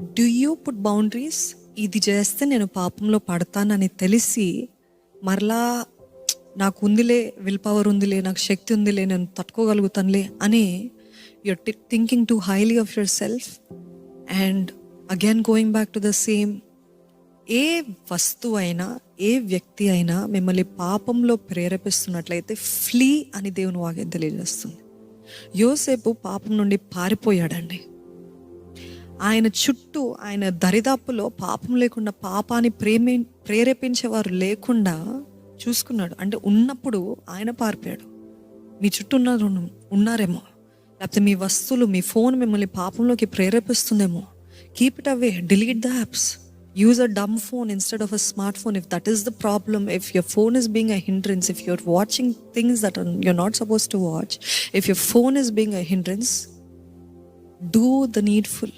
Do you put boundaries? ఇది చేస్తే నేను పాపంలో పడతానని తెలిసి మరలా నాకు ఉందిలే, విల్ పవర్ ఉందిలే, నాకు శక్తి ఉందిలే, నేను తట్టుకోగలుగుతానులే అని you're thinking too highly of yourself. And again going back to the same, ఏ వస్తువు అయినా ఏ వ్యక్తి అయినా మిమ్మల్ని పాపంలో ప్రేరేపిస్తున్నట్లయితే ఫ్లీ అని దేవుని వాక్యం తెలియజేస్తుంది. యోసేపు పాపం నుండి పారిపోయాడండి. ఆయన చుట్టూ, ఆయన దరిదాపులో పాపం లేకుండా, పాపాన్ని ప్రేరేపించేవారు లేకుండా చూసుకున్నాడు. అంటే ఉన్నప్పుడు ఆయన పారిపోయాడు. మీ చుట్టూ ఉన్నారేమో, లేకపోతే మీ వస్తువులు, మీ ఫోన్ మిమ్మల్ని పాపంలోకి ప్రేరేపిస్తుందేమో. Keep it away, delete the apps, use a dumb phone instead of a smartphone if that is the problem. If your phone is being a hindrance, if you're watching things that you're not supposed to watch, if your phone is being a hindrance, do the needful.